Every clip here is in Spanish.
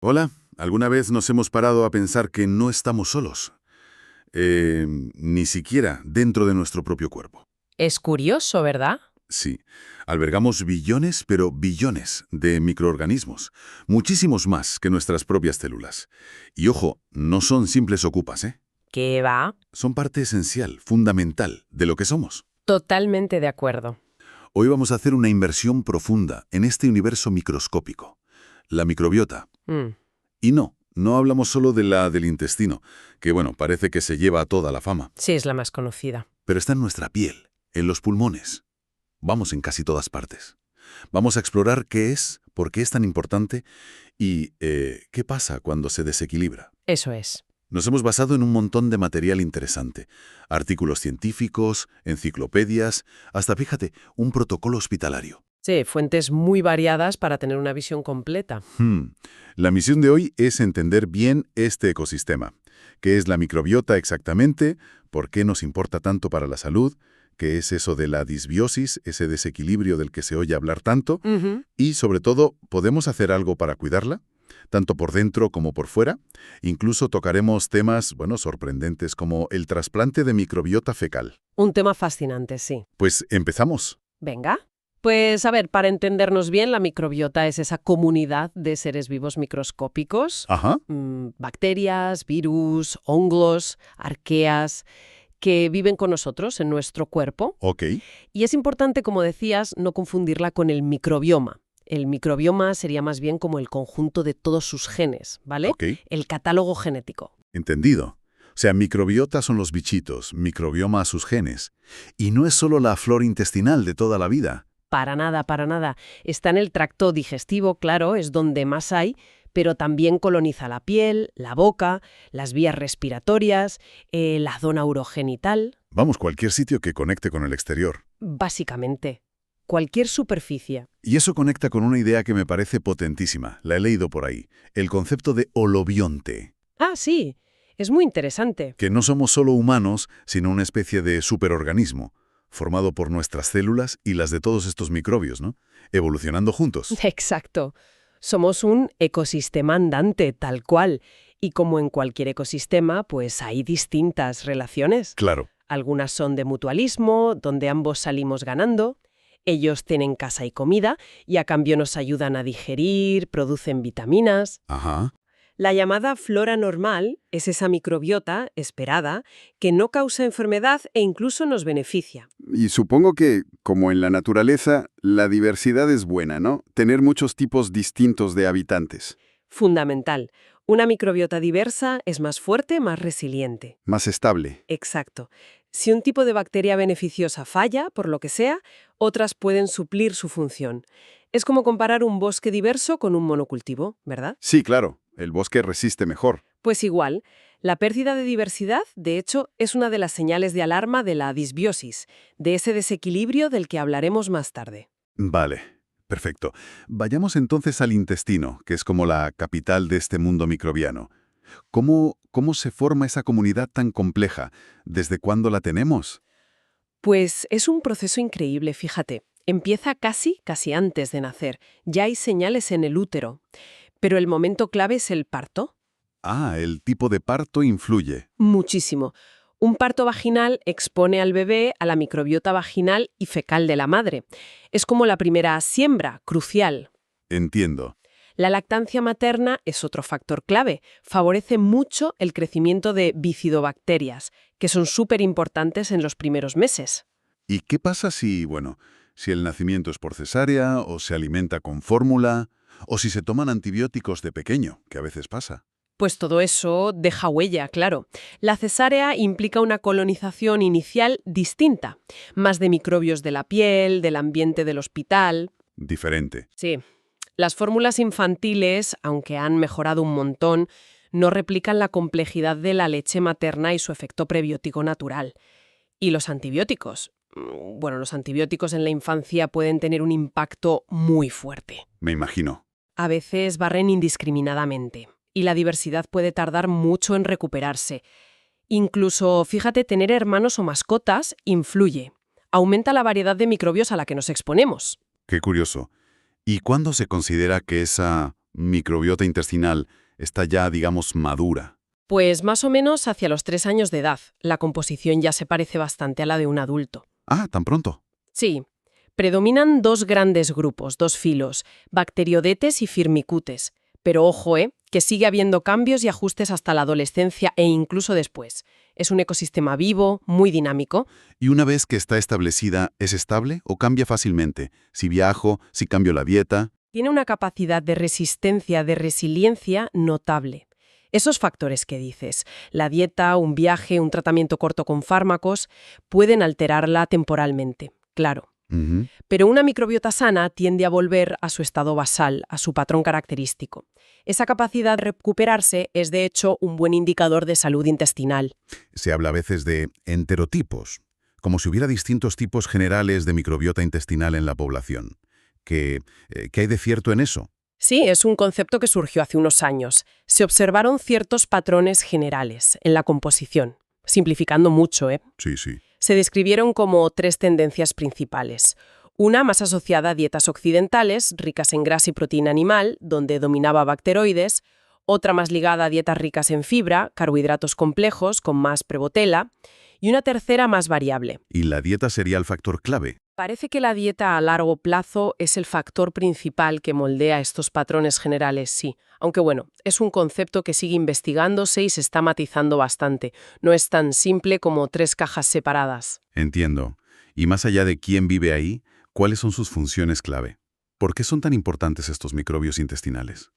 Hola, ¿alguna vez nos hemos parado a pensar que no estamos solos? Ni siquiera dentro de nuestro propio cuerpo. Es curioso, ¿verdad? Sí, albergamos billones, pero billones de microorganismos, muchísimos más que nuestras propias células. Y ojo, no son simples ocupas, ¿eh? Que va. Son parte esencial, fundamental, de lo que somos. Totalmente de acuerdo. Hoy vamos a hacer una inmersión profunda en este universo microscópico, la microbiota. Mm, Y no hablamos solo de la del intestino, que bueno, parece que se lleva toda la fama, sí, es la más conocida. pero está en nuestra piel, en los pulmones. Vamos en casi todas partes. Vamos a explorar qué es, por qué es tan importante y qué pasa cuando se desequilibra. Eso es. Nos hemos basado en un montón de material interesante. Artículos científicos, enciclopedias, hasta, fíjate, un protocolo hospitalario. Sí, fuentes muy variadas para tener una visión completa. La misión de hoy es entender bien este ecosistema. ¿Qué es la microbiota exactamente? ¿Por qué nos importa tanto para la salud? ¿Qué es eso de la disbiosis, ese desequilibrio del que se oye hablar tanto? Ujú. Y, sobre todo, ¿podemos hacer algo para cuidarla? Tanto por dentro como por fuera. Incluso tocaremos temas, bueno, sorprendentes como el trasplante de microbiota fecal. Un tema fascinante, sí. Pues empezamos. Venga. Pues a ver, para entendernos bien, la microbiota es esa comunidad de seres vivos microscópicos, Ajá, bacterias, virus, hongos, arqueas, que viven con nosotros en nuestro cuerpo. ok. Y es importante, como decías, no confundirla con el microbioma. El microbioma sería más bien como el conjunto de todos sus genes, ¿vale? Ok. El catálogo genético. Entendido. O sea, microbiota son los bichitos, microbioma sus genes. Y no es solo la flora intestinal de toda la vida. Para nada, para nada. Está en el tracto digestivo, claro, es donde más hay, pero también coloniza la piel, la boca, las vías respiratorias, la zona urogenital, Vamos, cualquier sitio que conecte con el exterior. básicamente. Cualquier superficie. Y eso conecta con una idea que me parece potentísima, la he leído por ahí, el concepto de holobionte, Ah, sí, es muy interesante. que no somos solo humanos, sino una especie de superorganismo, formado por nuestras células y las de todos estos microbios, ¿no? Evolucionando juntos. Exacto. Somos un ecosistema andante, tal cual. Y como en cualquier ecosistema, pues hay distintas relaciones. Claro. Algunas son de mutualismo, donde ambos salimos ganando. Ellos tienen casa y comida y a cambio nos ayudan a digerir, producen vitaminas. Ajá. La llamada flora normal es esa microbiota esperada que no causa enfermedad e incluso nos beneficia. Y supongo que, como en la naturaleza, la diversidad es buena, ¿no? Tener muchos tipos distintos de habitantes. Fundamental. Una microbiota diversa es más fuerte, más resiliente. Más estable. Exacto. Si un tipo de bacteria beneficiosa falla, por lo que sea, otras pueden suplir su función. Es como comparar un bosque diverso con un monocultivo, ¿verdad? Sí, claro. El bosque resiste mejor. Pues igual, la pérdida de diversidad, de hecho, es una de las señales de alarma de la disbiosis, de ese desequilibrio del que hablaremos más tarde. Vale, perfecto. Vayamos entonces al intestino, que es como la capital de este mundo microbiano. ¿Cómo se forma esa comunidad tan compleja? ¿Desde cuándo la tenemos? Pues es un proceso increíble, fíjate. Empieza casi antes de nacer. Ya hay señales en el útero. Pero el momento clave es el parto. Ah, el tipo de parto influye. Muchísimo. Un parto vaginal expone al bebé a la microbiota vaginal y fecal de la madre. Es como la primera siembra, crucial. Entiendo. La lactancia materna es otro factor clave. Favorece mucho el crecimiento de bifidobacterias, que son súper importantes en los primeros meses. ¿Y qué pasa si el nacimiento es por cesárea, o se alimenta con fórmula, o si se toman antibióticos de pequeño, que a veces pasa? Pues todo eso deja huella, claro. La cesárea implica una colonización inicial distinta, más de microbios de la piel, del ambiente del hospital. Diferente. Sí, las fórmulas infantiles, aunque han mejorado un montón, no replican la complejidad de la leche materna y su efecto prebiótico natural. Y los antibióticos. Bueno, los antibióticos en la infancia pueden tener un impacto muy fuerte. Me imagino. A veces barren indiscriminadamente y la diversidad puede tardar mucho en recuperarse. Incluso, fíjate, tener hermanos o mascotas influye. Aumenta la variedad de microbios a la que nos exponemos. Qué curioso. ¿Y cuándo se considera que esa microbiota intestinal está ya, digamos, madura? Pues más o menos hacia los 3 años de edad. La composición ya se parece bastante a la de un adulto. Ah, ¿tan pronto? Sí. Predominan dos grandes grupos, dos filos, Bacteroidetes y Firmicutes. Pero ojo, que sigue habiendo cambios y ajustes hasta la adolescencia e incluso después. Es un ecosistema vivo, muy dinámico. Y una vez que está establecida, ¿es estable o cambia fácilmente? Si viajo, si cambio la dieta. Tiene una capacidad de resistencia, de resiliencia notable. Esos factores que dices, la dieta, un viaje, un tratamiento corto con fármacos, pueden alterarla temporalmente, claro. Ujú. Pero una microbiota sana tiende a volver a su estado basal, a su patrón característico. Esa capacidad de recuperarse es, de hecho, un buen indicador de salud intestinal. Se habla a veces de enterotipos, como si hubiera distintos tipos generales de microbiota intestinal en la población. ¿Qué hay de cierto en eso? Sí, es un concepto que surgió hace unos años. Se observaron ciertos patrones generales en la composición, simplificando mucho, Sí, sí. Se describieron como 3 tendencias principales. Una más asociada a dietas occidentales, ricas en grasa y proteína animal, donde dominaba bacteroides. Otra más ligada a dietas ricas en fibra, carbohidratos complejos, con más prebotela. Y una tercera más variable. ¿Y la dieta sería el factor clave? Parece que la dieta a largo plazo es el factor principal que moldea estos patrones generales, sí. Aunque bueno, es un concepto que sigue investigándose y se está matizando bastante. No es tan simple como 3 cajas separadas. Entiendo. Y más allá de quién vive ahí, ¿cuáles son sus funciones clave? ¿Por qué son tan importantes estos microbios intestinales?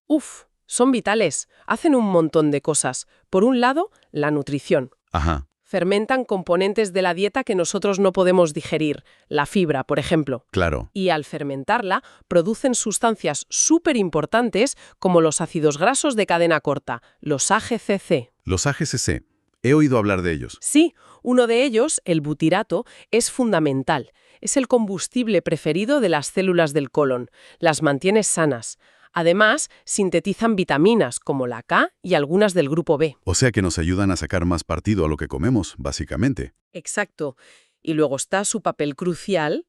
Son vitales. Hacen un montón de cosas. Por un lado, la nutrición. Ajá, Fermentan componentes de la dieta que nosotros no podemos digerir, la fibra, por ejemplo. claro. Y al fermentarla, producen sustancias súper importantes como los ácidos grasos de cadena corta, los AGCC. Los AGCC. He oído hablar de ellos. Sí, uno de ellos, el butirato, es fundamental. Es el combustible preferido de las células del colon. Las mantiene sanas. Además, sintetizan vitaminas como la K y algunas del grupo B. O sea que nos ayudan a sacar más partido a lo que comemos, básicamente. Exacto. Y luego está su papel crucial,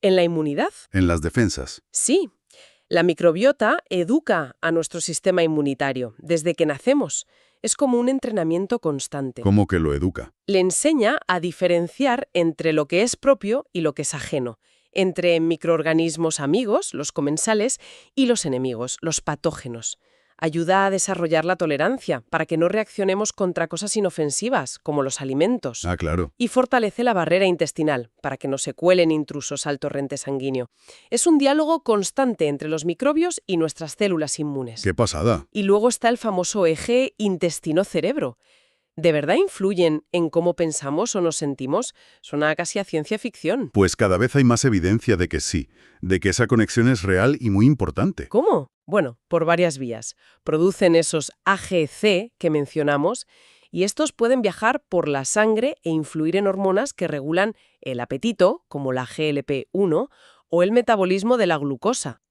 en la inmunidad. En las defensas. Sí, la microbiota educa a nuestro sistema inmunitario desde que nacemos. Es como un entrenamiento constante. ¿Cómo que lo educa? Le enseña a diferenciar entre lo que es propio y lo que es ajeno, entre microorganismos amigos, los comensales, y los enemigos, los patógenos. Ayuda a desarrollar la tolerancia para que no reaccionemos contra cosas inofensivas, como los alimentos. Ah, claro. Y fortalece la barrera intestinal, para que no se cuelen intrusos al torrente sanguíneo. Es un diálogo constante entre los microbios y nuestras células inmunes. ¡Qué pasada! Y luego está el famoso eje intestino-cerebro. ¿De verdad influyen en cómo pensamos o nos sentimos? Suena casi a ciencia ficción. Pues cada vez hay más evidencia de que sí, de que esa conexión es real y muy importante. ¿Cómo? Bueno, por varias vías. Producen esos AGC que mencionamos y estos pueden viajar por la sangre e influir en hormonas que regulan el apetito, como la GLP-1, o el metabolismo de la glucosa.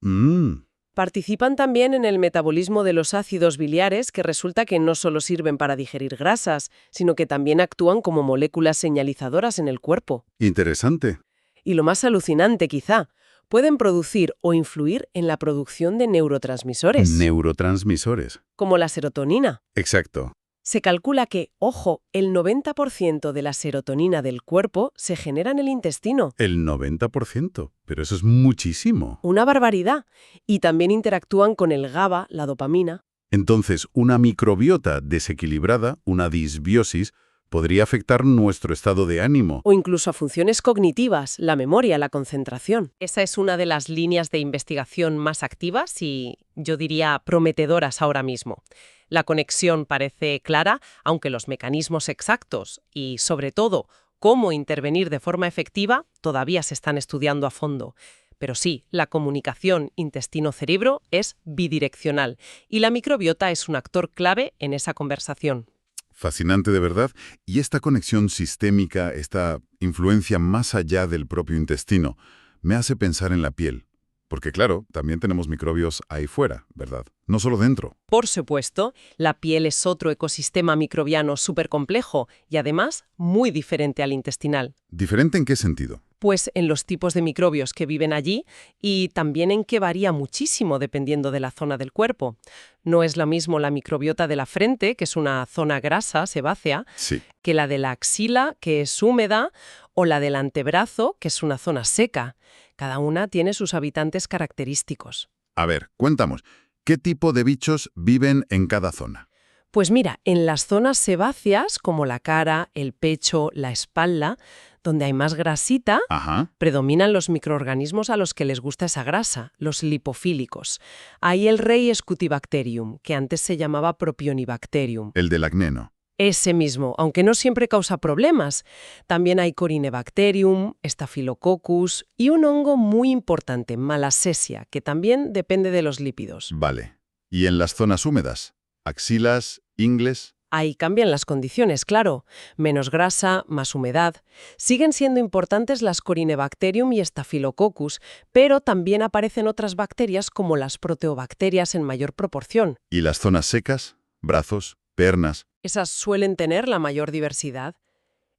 Participan también en el metabolismo de los ácidos biliares, que resulta que no solo sirven para digerir grasas, sino que también actúan como moléculas señalizadoras en el cuerpo. Interesante. Y lo más alucinante, quizá, pueden producir o influir en la producción de neurotransmisores, Neurotransmisores. como la serotonina. Exacto. Se calcula que, ojo, el 90% de la serotonina del cuerpo se genera en el intestino. El 90%. Pero eso es muchísimo. Una barbaridad. Y también interactúan con el GABA, la dopamina. Entonces, una microbiota desequilibrada, una disbiosis, podría afectar nuestro estado de ánimo. O incluso a funciones cognitivas, la memoria, la concentración. Esa es una de las líneas de investigación más activas y, yo diría, prometedoras ahora mismo. La conexión parece clara, aunque los mecanismos exactos y, sobre todo, cómo intervenir de forma efectiva todavía se están estudiando a fondo. Pero sí, la comunicación intestino-cerebro es bidireccional y la microbiota es un actor clave en esa conversación. Fascinante de verdad. Y esta conexión sistémica, esta influencia más allá del propio intestino, me hace pensar en la piel. Porque claro, también tenemos microbios ahí fuera, ¿verdad? No solo dentro. Por supuesto, la piel es otro ecosistema microbiano súper complejo y además muy diferente al intestinal. ¿Diferente en qué sentido? Pues en los tipos de microbios que viven allí y también en que varía muchísimo dependiendo de la zona del cuerpo. No es lo mismo la microbiota de la frente, que es una zona grasa, sebácea, Sí. que la de la axila, que es húmeda, o la del antebrazo, que es una zona seca. Cada una tiene sus habitantes característicos. A ver, cuéntanos, ¿qué tipo de bichos viven en cada zona? Pues mira, en las zonas sebáceas, como la cara, el pecho, la espalda, donde hay más grasita, Ajá. predominan los microorganismos a los que les gusta esa grasa, los lipofílicos. Ahí el rey es Cutibacterium, que antes se llamaba Propionibacterium. El del acné, ¿no? Ese mismo, aunque no siempre causa problemas. También hay Corynebacterium, Staphylococcus y un hongo muy importante, Malassezia, que también depende de los lípidos. Vale. ¿Y en las zonas húmedas? Axilas, ingles. Ahí cambian las condiciones, claro. Menos grasa, más humedad. Siguen siendo importantes las Corynebacterium y Staphylococcus, pero también aparecen otras bacterias como las proteobacterias en mayor proporción. ¿Y las zonas secas? Brazos, piernas. Esas suelen tener la mayor diversidad.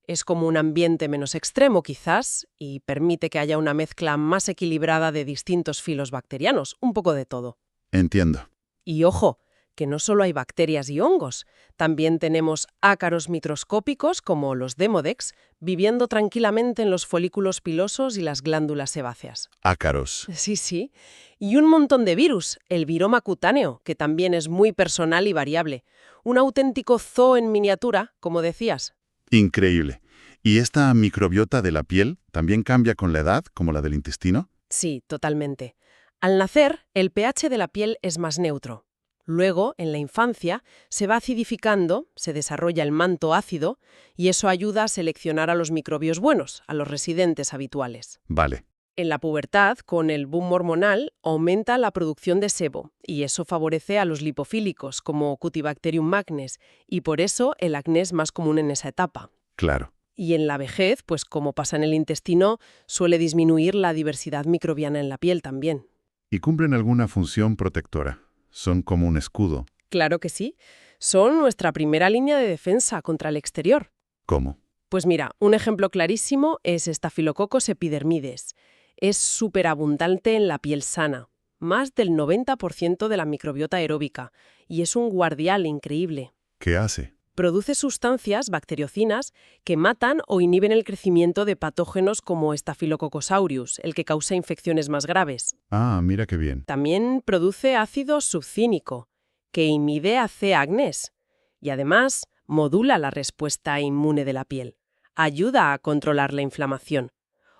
Es como un ambiente menos extremo, quizás, y permite que haya una mezcla más equilibrada de distintos filos bacterianos, un poco de todo. Entiendo. Y ojo, que no solo hay bacterias y hongos, también tenemos ácaros microscópicos como los Demodex, viviendo tranquilamente en los folículos pilosos y las glándulas sebáceas. Ácaros. Sí. Y un montón de virus, el viroma cutáneo, que también es muy personal y variable. Un auténtico zoo en miniatura, como decías. Increíble. ¿Y esta microbiota de la piel también cambia con la edad, como la del intestino? Sí, totalmente. Al nacer, el pH de la piel es más neutro. Luego, en la infancia, se va acidificando, se desarrolla el manto ácido, y eso ayuda a seleccionar a los microbios buenos, a los residentes habituales. Vale. En la pubertad, con el boom hormonal, aumenta la producción de sebo, y eso favorece a los lipofílicos, como Cutibacterium magnes, y por eso el acné es más común en esa etapa. Claro. Y en la vejez, pues como pasa en el intestino, suele disminuir la diversidad microbiana en la piel también. ¿Y cumplen alguna función protectora? ¿Son como un escudo? Claro que sí. Son nuestra primera línea de defensa contra el exterior. ¿Cómo? Pues mira, un ejemplo clarísimo es Staphylococcus epidermides. Es superabundante en la piel sana, más del 90% de la microbiota aeróbica, y es un guardián increíble. ¿Qué hace? Produce sustancias bacteriocinas que matan o inhiben el crecimiento de patógenos como Staphylococcus aureus, el que causa infecciones más graves. Ah, mira qué bien. También produce ácido succínico, que inhibe a C. agnes, y además modula la respuesta inmune de la piel. Ayuda a controlar la inflamación.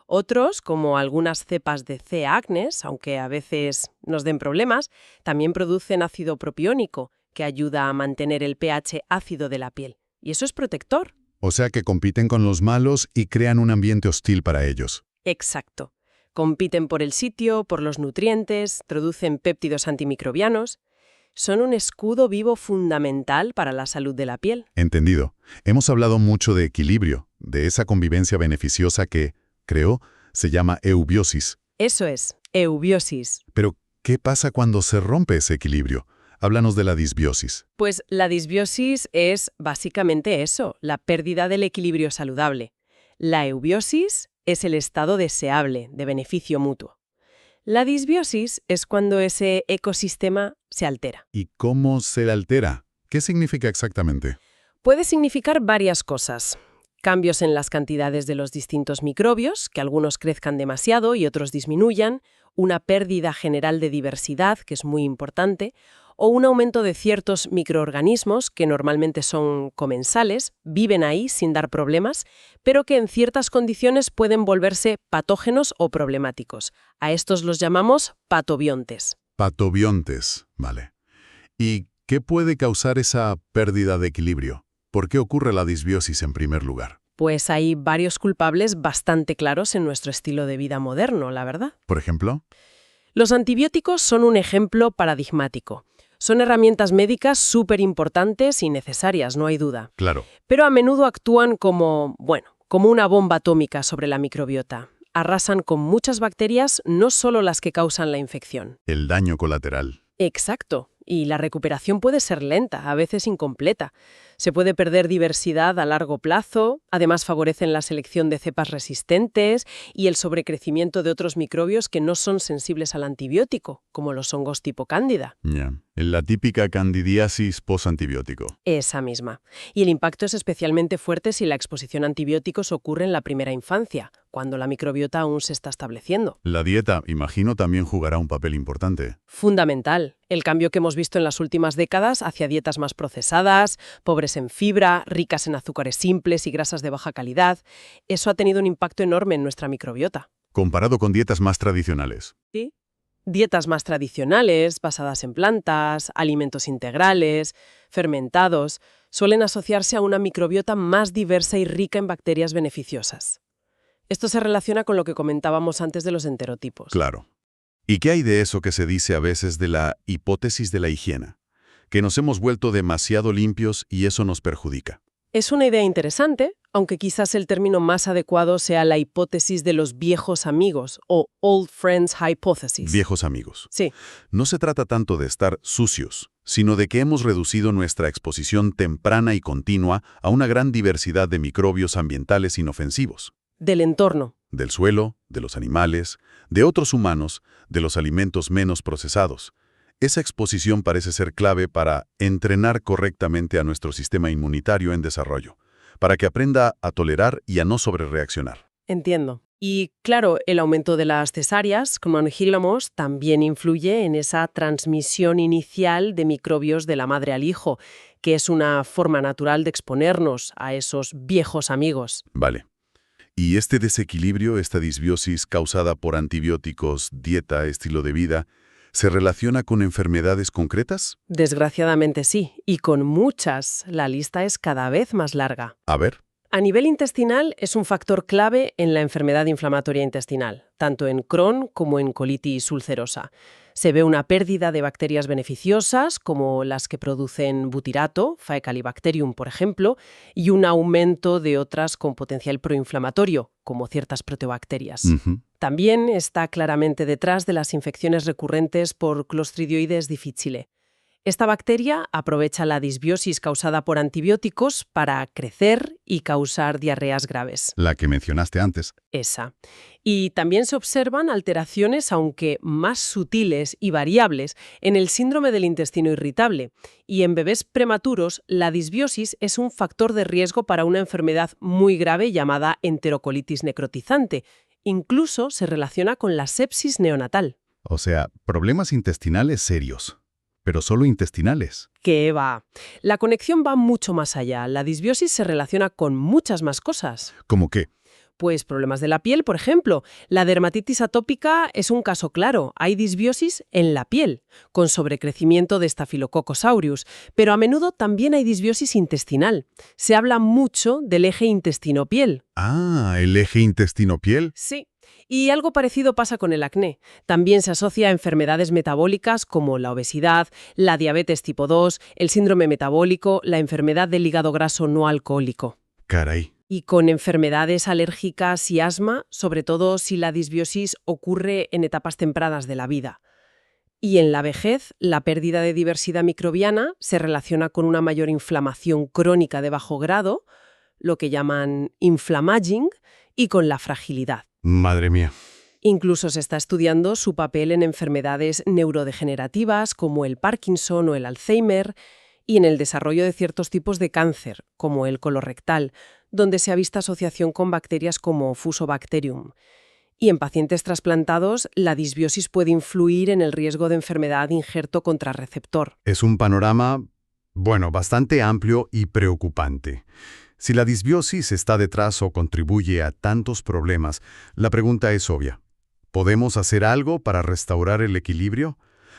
Otros, como algunas cepas de C. agnes, aunque a veces nos den problemas, también producen ácido propiónico, que ayuda a mantener el pH ácido de la piel. Y eso es protector. O sea que compiten con los malos y crean un ambiente hostil para ellos. Exacto. Compiten por el sitio, por los nutrientes, producen péptidos antimicrobianos. Son un escudo vivo fundamental para la salud de la piel. Entendido. Hemos hablado mucho de equilibrio, de esa convivencia beneficiosa que, creo, se llama eubiosis. Eso es, eubiosis. Pero, ¿qué pasa cuando se rompe ese equilibrio? Háblanos de la disbiosis. Pues la disbiosis es básicamente eso, la pérdida del equilibrio saludable. La eubiosis es el estado deseable, de beneficio mutuo. La disbiosis es cuando ese ecosistema se altera. ¿Y cómo se altera? ¿Qué significa exactamente? Puede significar varias cosas. Cambios en las cantidades de los distintos microbios, que algunos crezcan demasiado y otros disminuyan, una pérdida general de diversidad, que es muy importante, o un aumento de ciertos microorganismos que normalmente son comensales, viven ahí sin dar problemas, pero que en ciertas condiciones pueden volverse patógenos o problemáticos. A estos los llamamos patobiontes. Patobiontes, vale. ¿Y qué puede causar esa pérdida de equilibrio? ¿Por qué ocurre la disbiosis en primer lugar? Pues hay varios culpables bastante claros en nuestro estilo de vida moderno, la verdad. ¿Por ejemplo? Los antibióticos son un ejemplo paradigmático. Son herramientas médicas súper importantes y necesarias, no hay duda. Claro. Pero a menudo actúan como una bomba atómica sobre la microbiota. Arrasan con muchas bacterias, no solo las que causan la infección. El daño colateral. Exacto. y la recuperación puede ser lenta, a veces incompleta. Se puede perder diversidad a largo plazo, además favorecen la selección de cepas resistentes y el sobrecrecimiento de otros microbios que no son sensibles al antibiótico, como los hongos tipo cándida. Ya. La típica candidiasis posantibiótico. Esa misma. Y el impacto es especialmente fuerte si la exposición a antibióticos ocurre en la primera infancia, cuando la microbiota aún se está estableciendo. La dieta, imagino, también jugará un papel importante. Fundamental. El cambio que hemos visto en las últimas décadas hacia dietas más procesadas, pobres en fibra, ricas en azúcares simples y grasas de baja calidad, eso ha tenido un impacto enorme en nuestra microbiota. Comparado con dietas más tradicionales. ¿Sí? Dietas más tradicionales, basadas en plantas, alimentos integrales, fermentados, suelen asociarse a una microbiota más diversa y rica en bacterias beneficiosas. Esto se relaciona con lo que comentábamos antes de los enterotipos. Claro. ¿Y qué hay de eso que se dice a veces de la hipótesis de la higiene? Que nos hemos vuelto demasiado limpios y eso nos perjudica. Es una idea interesante, aunque quizás el término más adecuado sea la hipótesis de los viejos amigos o Old Friends Hypothesis. Viejos amigos. Sí, No se trata tanto de estar sucios, sino de que hemos reducido nuestra exposición temprana y continua a una gran diversidad de microbios ambientales inofensivos. del entorno. Del suelo, de los animales, de otros humanos, de los alimentos menos procesados. Esa exposición parece ser clave para entrenar correctamente a nuestro sistema inmunitario en desarrollo, para que aprenda a tolerar y a no sobrereaccionar. Entiendo. Y claro, el aumento de las cesáreas, como dijéramos, también influye en esa transmisión inicial de microbios de la madre al hijo, que es una forma natural de exponernos a esos viejos amigos. Vale. ¿Y este desequilibrio, esta disbiosis causada por antibióticos, dieta, estilo de vida, se relaciona con enfermedades concretas? Desgraciadamente sí, y con muchas. La lista es cada vez más larga. A ver. A nivel intestinal es un factor clave en la enfermedad inflamatoria intestinal, tanto en Crohn como en colitis ulcerosa. Se ve una pérdida de bacterias beneficiosas, como las que producen butirato, Faecalibacterium, por ejemplo, y un aumento de otras con potencial proinflamatorio, como ciertas proteobacterias. También está claramente detrás de las infecciones recurrentes por Clostridioides difficile. Esta bacteria aprovecha la disbiosis causada por antibióticos para crecer y causar diarreas graves. La que mencionaste antes. Esa. Y también se observan alteraciones, aunque más sutiles y variables, en el síndrome del intestino irritable. Y en bebés prematuros, la disbiosis es un factor de riesgo para una enfermedad muy grave llamada enterocolitis necrotizante. Incluso se relaciona con la sepsis neonatal. O sea, problemas intestinales serios. Pero solo intestinales. ¿Qué va? La conexión va mucho más allá. La disbiosis se relaciona con muchas más cosas. ¿Cómo qué? Pues problemas de la piel, por ejemplo. La dermatitis atópica es un caso claro. Hay disbiosis en la piel, con sobrecrecimiento de Staphylococcus aureus, pero a menudo también hay disbiosis intestinal. Se habla mucho del eje intestino-piel. Ah, el eje intestino-piel. Sí. Y algo parecido pasa con el acné. También se asocia a enfermedades metabólicas como la obesidad, la diabetes tipo 2, el síndrome metabólico, la enfermedad del hígado graso no alcohólico. Caray. Y con enfermedades alérgicas y asma, sobre todo si la disbiosis ocurre en etapas tempranas de la vida. Y en la vejez, la pérdida de diversidad microbiana se relaciona con una mayor inflamación crónica de bajo grado, lo que llaman inflammaging, y con la fragilidad. Madre mía. Incluso se está estudiando su papel en enfermedades neurodegenerativas como el Parkinson o el Alzheimer y en el desarrollo de ciertos tipos de cáncer, como el colorectal, donde se ha visto asociación con bacterias como Fusobacterium. Y en pacientes trasplantados, la disbiosis puede influir en el riesgo de enfermedad injerto contrarreceptor. Es un panorama, bastante amplio y preocupante. Si la disbiosis está detrás o contribuye a tantos problemas, la pregunta es obvia. ¿Podemos hacer algo para restaurar el equilibrio?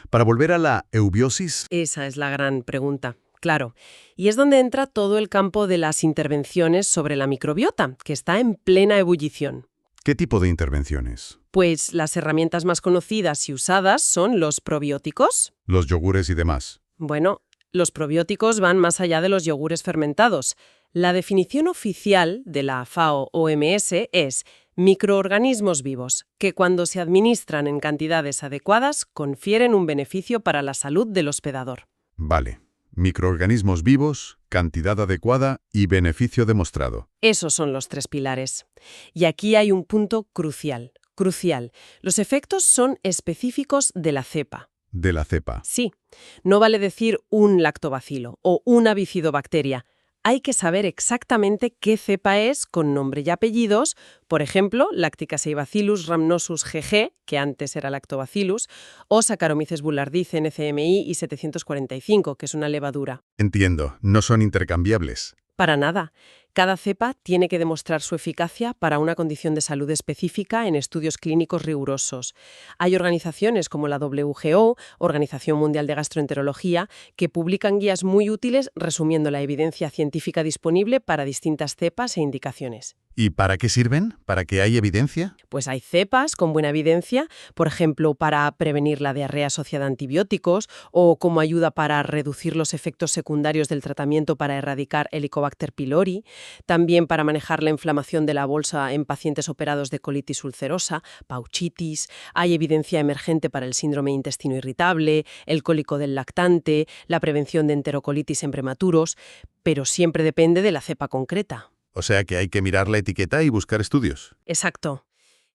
¿Para volver a la eubiosis? Esa es la gran pregunta, claro. Y es donde entra todo el campo de las intervenciones sobre la microbiota, que está en plena ebullición. ¿Qué tipo de intervenciones? Pues las herramientas más conocidas y usadas son los probióticos. Los yogures y demás. Bueno, los probióticos van más allá de los yogures fermentados. La definición oficial de la FAO-OMS es Microorganismos vivos, que cuando se administran en cantidades adecuadas confieren un beneficio para la salud del hospedador. Vale. Microorganismos vivos, cantidad adecuada y beneficio demostrado. Esos son los 3 pilares. Y aquí hay un punto crucial. Crucial. Los efectos son específicos de la cepa. De la cepa. Sí, no vale decir un lactobacilo o una bifidobacteria. Hay que saber exactamente qué cepa es con nombre y apellidos, por ejemplo, Lacticacibacillus rhamnosus GG, que antes era Lactobacillus, o Saccharomyces boulardii NCMI I745, que es una levadura. Entiendo, no son intercambiables. Para nada. Cada cepa tiene que demostrar su eficacia para una condición de salud específica en estudios clínicos rigurosos. Hay organizaciones como la WHO, Organización Mundial de Gastroenterología, que publican guías muy útiles resumiendo la evidencia científica disponible para distintas cepas e indicaciones. ¿Y para qué sirven? ¿Para que haya evidencia? Pues hay cepas con buena evidencia, por ejemplo, para prevenir la diarrea asociada a antibióticos o como ayuda para reducir los efectos secundarios del tratamiento para erradicar Helicobacter pylori, también para manejar la inflamación de la bolsa en pacientes operados de colitis ulcerosa, pauchitis, hay evidencia emergente para el síndrome intestino irritable, el cólico del lactante, la prevención de enterocolitis en prematuros, pero siempre depende de la cepa concreta. O sea que hay que mirar la etiqueta y buscar estudios. Exacto.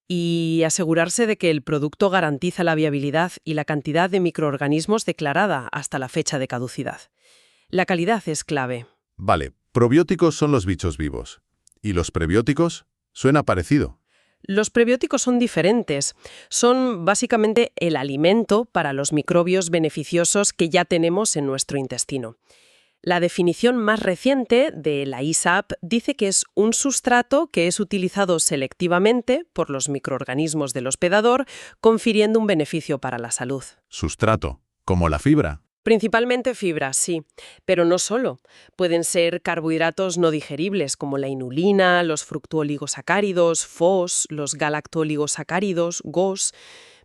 Y asegurarse de que el producto garantiza la viabilidad y la cantidad de microorganismos declarada hasta la fecha de caducidad. La calidad es clave. Vale, probióticos son los bichos vivos. ¿Y los prebióticos? Suena parecido. Los prebióticos son diferentes. Son básicamente el alimento para los microbios beneficiosos que ya tenemos en nuestro intestino. La definición más reciente de la ISAP dice que es un sustrato que es utilizado selectivamente por los microorganismos del hospedador, confiriendo un beneficio para la salud. Sustrato, como la fibra. Principalmente fibras, sí, pero no solo. Pueden ser carbohidratos no digeribles como la inulina, los fructooligosacáridos, FOS, los galactooligosacáridos, GOS,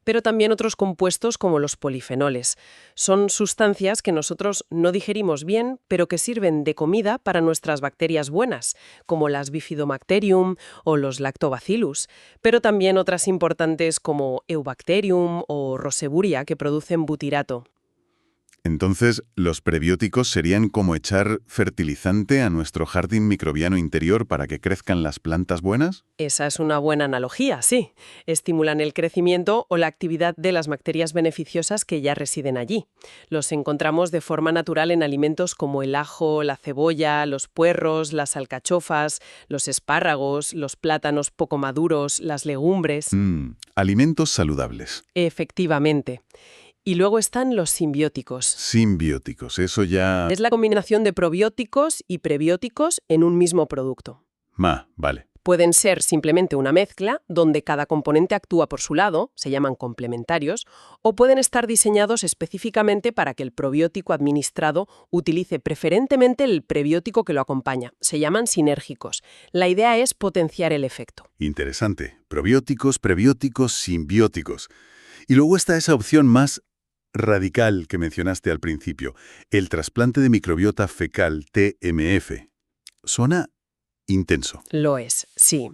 pero también otros compuestos como los polifenoles. Son sustancias que nosotros no digerimos bien, pero que sirven de comida para nuestras bacterias buenas, como las Bifidobacterium o los Lactobacillus, pero también otras importantes como Eubacterium o Roseburia, que producen butirato. Entonces, ¿los prebióticos serían como echar fertilizante a nuestro jardín microbiano interior para que crezcan las plantas buenas? Esa es una buena analogía, sí. Estimulan el crecimiento o la actividad de las bacterias beneficiosas que ya residen allí. Los encontramos de forma natural en alimentos como el ajo, la cebolla, los puerros, las alcachofas, los espárragos, los plátanos poco maduros, las legumbres. Alimentos saludables. Efectivamente. Y luego están los simbióticos. Simbióticos, eso ya... Es la combinación de probióticos y prebióticos en un mismo producto. Vale. Pueden ser simplemente una mezcla, donde cada componente actúa por su lado, se llaman complementarios, o pueden estar diseñados específicamente para que el probiótico administrado utilice preferentemente el prebiótico que lo acompaña. Se llaman sinérgicos. La idea es potenciar el efecto. Interesante. Probióticos, prebióticos, simbióticos. Y luego está esa opción más radical que mencionaste al principio, el trasplante de microbiota fecal, TMF. Suena intenso. Lo es, sí.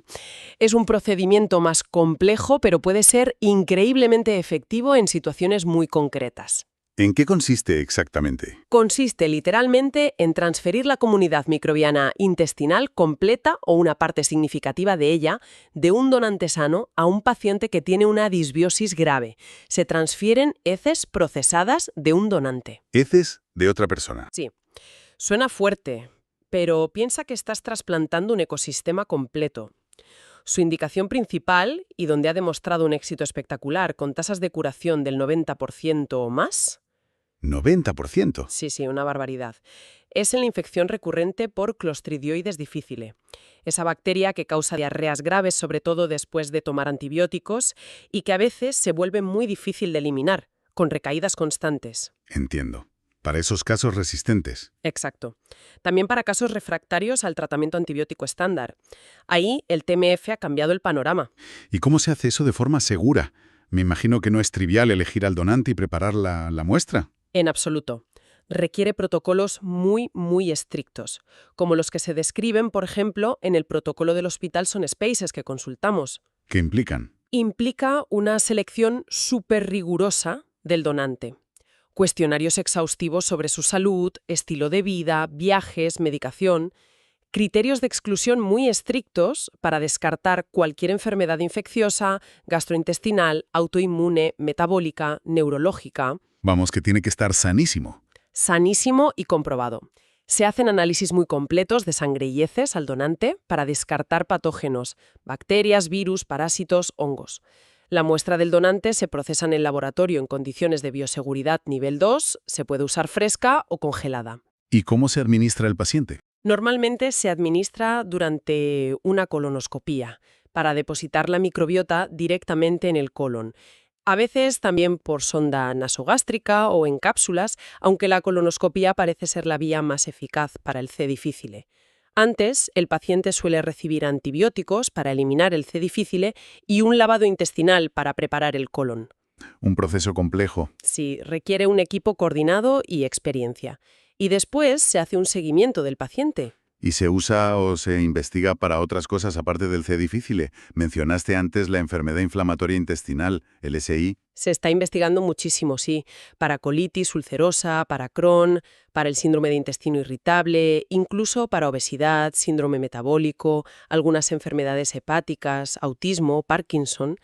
Es un procedimiento más complejo, pero puede ser increíblemente efectivo en situaciones muy concretas. ¿En qué consiste exactamente? Consiste literalmente en transferir la comunidad microbiana intestinal completa o una parte significativa de ella de un donante sano a un paciente que tiene una disbiosis grave. Se transfieren heces procesadas de un donante. Heces de otra persona. Sí. Suena fuerte, pero piensa que estás trasplantando un ecosistema completo. Su indicación principal, y donde ha demostrado un éxito espectacular con tasas de curación del 90% o más... 90%. Sí, una barbaridad. Es en la infección recurrente por Clostridioides difficile, esa bacteria que causa diarreas graves, sobre todo después de tomar antibióticos, y que a veces se vuelve muy difícil de eliminar, con recaídas constantes. Entiendo. Para esos casos resistentes. Exacto. También para casos refractarios al tratamiento antibiótico estándar. Ahí el TMF ha cambiado el panorama. ¿Y cómo se hace eso de forma segura? Me imagino que no es trivial elegir al donante y preparar la muestra. En absoluto. Requiere protocolos muy, muy estrictos, como los que se describen, por ejemplo, en el protocolo del Hospital Son Spaces que consultamos. ¿Qué implican? Implica una selección súper rigurosa del donante. Cuestionarios exhaustivos sobre su salud, estilo de vida, viajes, medicación. Criterios de exclusión muy estrictos para descartar cualquier enfermedad infecciosa, gastrointestinal, autoinmune, metabólica, neurológica. Vamos, que tiene que estar sanísimo. Sanísimo y comprobado. Se hacen análisis muy completos de sangre y heces al donante para descartar patógenos, bacterias, virus, parásitos, hongos. La muestra del donante se procesa en el laboratorio en condiciones de bioseguridad nivel 2, se puede usar fresca o congelada. ¿Y cómo se administra el paciente? Normalmente se administra durante una colonoscopía para depositar la microbiota directamente en el colon. A veces también por sonda nasogástrica o en cápsulas, aunque la colonoscopía parece ser la vía más eficaz para el C. difficile. Antes, el paciente suele recibir antibióticos para eliminar el C. difficile y un lavado intestinal para preparar el colon. Un proceso complejo. Sí, requiere un equipo coordinado y experiencia. Y después se hace un seguimiento del paciente. ¿Y se usa o se investiga para otras cosas aparte del C. difficile? Mencionaste antes la enfermedad inflamatoria intestinal, el SI. Se está investigando muchísimo, sí, para colitis ulcerosa, para Crohn, para el síndrome de intestino irritable, incluso para obesidad, síndrome metabólico, algunas enfermedades hepáticas, autismo, Parkinson.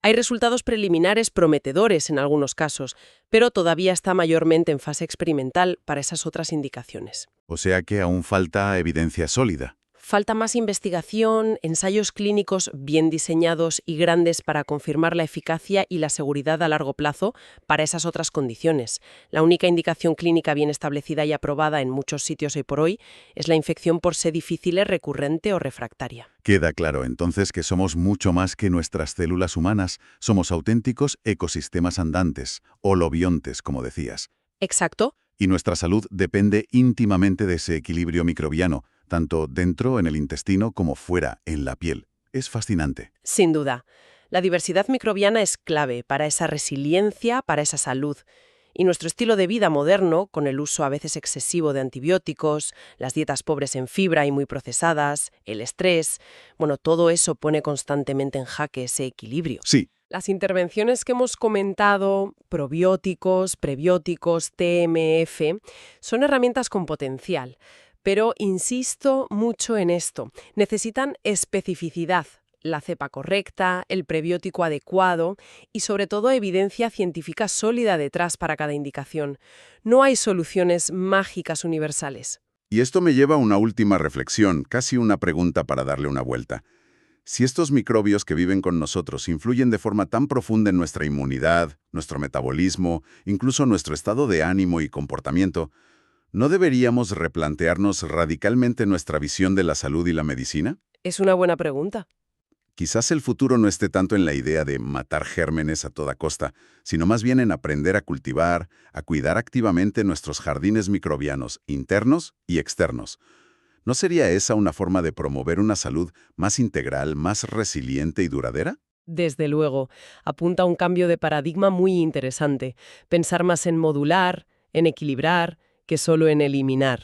Hay resultados preliminares prometedores en algunos casos, pero todavía está mayormente en fase experimental para esas otras indicaciones. O sea que aún falta evidencia sólida. Falta más investigación, ensayos clínicos bien diseñados y grandes para confirmar la eficacia y la seguridad a largo plazo para esas otras condiciones. La única indicación clínica bien establecida y aprobada en muchos sitios hoy por hoy es la infección por C. difficile recurrente o refractaria. Queda claro entonces que somos mucho más que nuestras células humanas, somos auténticos ecosistemas andantes, holobiontes, como decías. Exacto. Y nuestra salud depende íntimamente de ese equilibrio microbiano, tanto dentro en el intestino como fuera, en la piel. Es fascinante. Sin duda. La diversidad microbiana es clave para esa resiliencia, para esa salud. Y nuestro estilo de vida moderno, con el uso a veces excesivo de antibióticos, las dietas pobres en fibra y muy procesadas, el estrés, todo eso pone constantemente en jaque ese equilibrio. Sí. Las intervenciones que hemos comentado, probióticos, prebióticos, TMF, son herramientas con potencial. Pero insisto mucho en esto. Necesitan especificidad, la cepa correcta, el prebiótico adecuado y sobre todo evidencia científica sólida detrás para cada indicación. No hay soluciones mágicas universales. Y esto me lleva a una última reflexión, casi una pregunta para darle una vuelta. Si estos microbios que viven con nosotros influyen de forma tan profunda en nuestra inmunidad, nuestro metabolismo, incluso nuestro estado de ánimo y comportamiento, ¿no deberíamos replantearnos radicalmente nuestra visión de la salud y la medicina? Es una buena pregunta. Quizás el futuro no esté tanto en la idea de matar gérmenes a toda costa, sino más bien en aprender a cultivar, a cuidar activamente nuestros jardines microbianos internos y externos. ¿No sería esa una forma de promover una salud más integral, más resiliente y duradera? Desde luego, apunta a un cambio de paradigma muy interesante. Pensar más en modular, en equilibrar, que solo en eliminar.